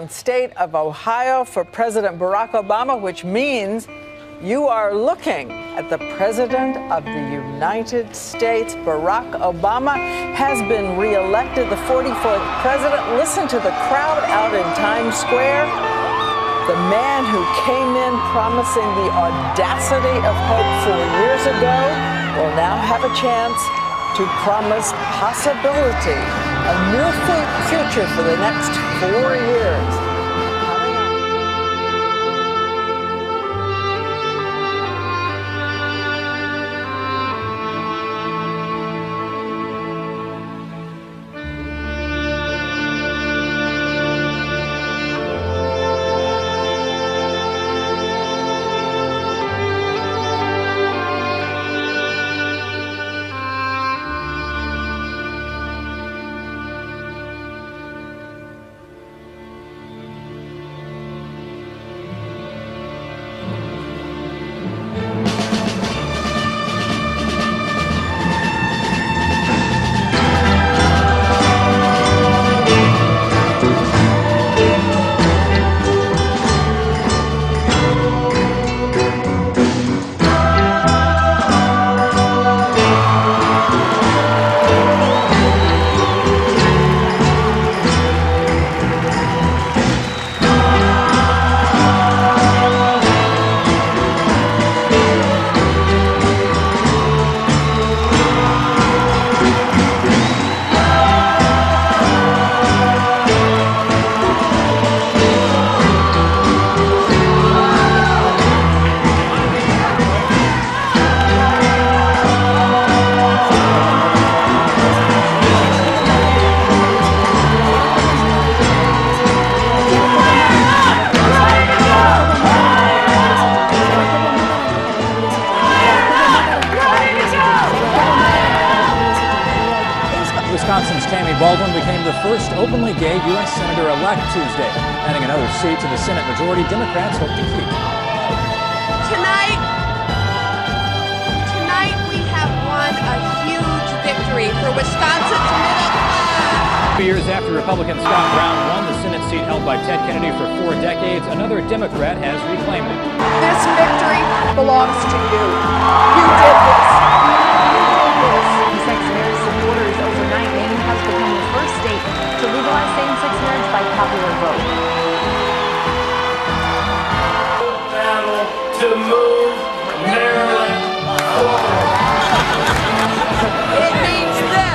State of Ohio for President Barack Obama, which means you are looking at the President of the United States. Barack Obama has been reelected, the 44th president. Listen to the crowd out in Times Square. The man who came in promising the audacity of hope 4 years ago will now have a chance to promise possibility, a new future for the next 4 years. Wisconsin's Tammy Baldwin became the first openly gay U.S. Senator-elect Tuesday, adding another seat to the Senate majority Democrats hope to keep. Tonight we have won a huge victory for Wisconsin's middle class. 2 years after Republican Scott Brown won the Senate seat held by Ted Kennedy for 4 decades, another Democrat has reclaimed it. This victory belongs to you. You did this. Same-sex marriage supporters overnight. Maine has become the first state to legalize same-sex marriage by popular vote. Battle to move Maryland forward. It means this.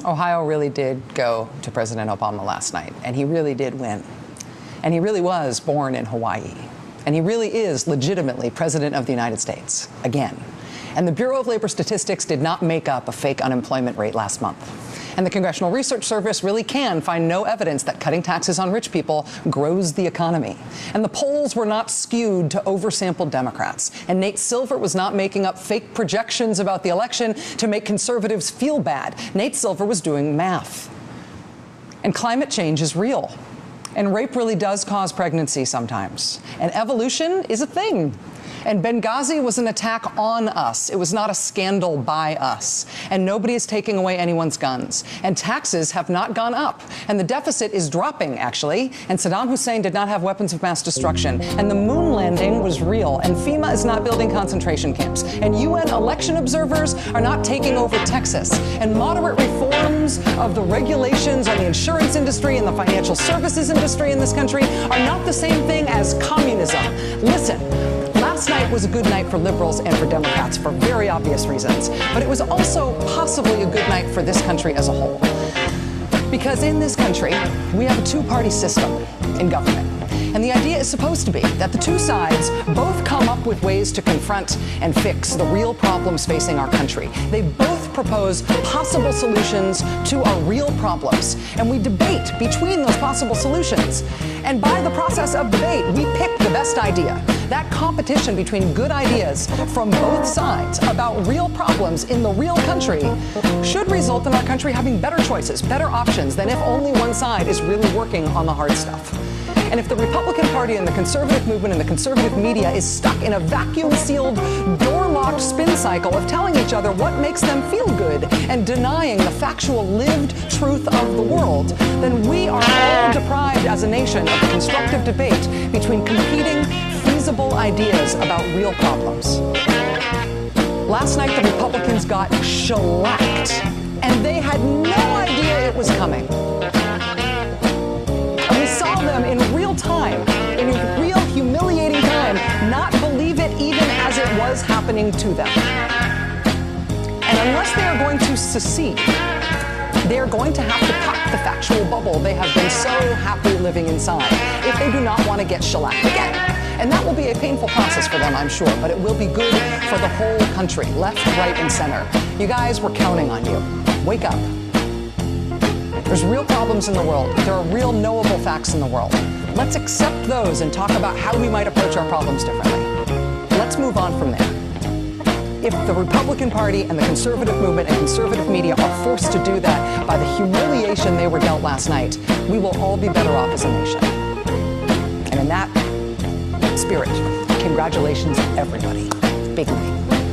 Ohio really did go to President Obama last night, and he really did win. And he really was born in Hawaii. And he really is legitimately President of the United States, again. And the Bureau of Labor Statistics did not make up a fake unemployment rate last month. And the Congressional Research Service really can find no evidence that cutting taxes on rich people grows the economy. And the polls were not skewed to oversampled Democrats. And Nate Silver was not making up fake projections about the election to make conservatives feel bad. Nate Silver was doing math. And climate change is real. And rape really does cause pregnancy sometimes. And evolution is a thing. And Benghazi was an attack on us. It was not a scandal by us. And nobody is taking away anyone's guns. And taxes have not gone up. And the deficit is dropping, actually. And Saddam Hussein did not have weapons of mass destruction. And the moon landing was real. And FEMA is not building concentration camps. And UN election observers are not taking over Texas. And moderate reforms of the regulations on the insurance industry and the financial services industry in this country are not the same thing as communism. Listen. Last night was a good night for liberals and for Democrats for very obvious reasons, but it was also possibly a good night for this country as a whole. Because in this country, we have a two-party system in government. And the idea is supposed to be that the two sides both come up with ways to confront and fix the real problems facing our country. They both propose possible solutions to our real problems. And we debate between those possible solutions. And by the process of debate, we pick the best idea. That competition between good ideas from both sides about real problems in the real country should result in our country having better choices, better options than if only one side is really working on the hard stuff. And if the Republican Party and the conservative movement and the conservative media is stuck in a vacuum-sealed, door-locked spin cycle of telling each other what makes them feel good and denying the factual lived truth of the world, then we are all deprived as a nation of the constructive debate between competing, feasible ideas about real problems. Last night, the Republicans got shellacked, and they had no idea it was coming. We saw them in real time, in real humiliating time, not believe it even as it was happening to them. And unless they are going to secede, they are going to have to pop the factual bubble they have been so happy living inside if they do not want to get shellacked again. And that will be a painful process for them, I'm sure, but it will be good for the whole country, left, right, and center. You guys, we're counting on you. Wake up. There's real problems in the world. There are real knowable facts in the world. Let's accept those and talk about how we might approach our problems differently. Let's move on from there. If the Republican Party and the conservative movement and conservative media are forced to do that by the humiliation they were dealt last night, we will all be better off as a nation. And in that spirit, congratulations, everybody. Big win.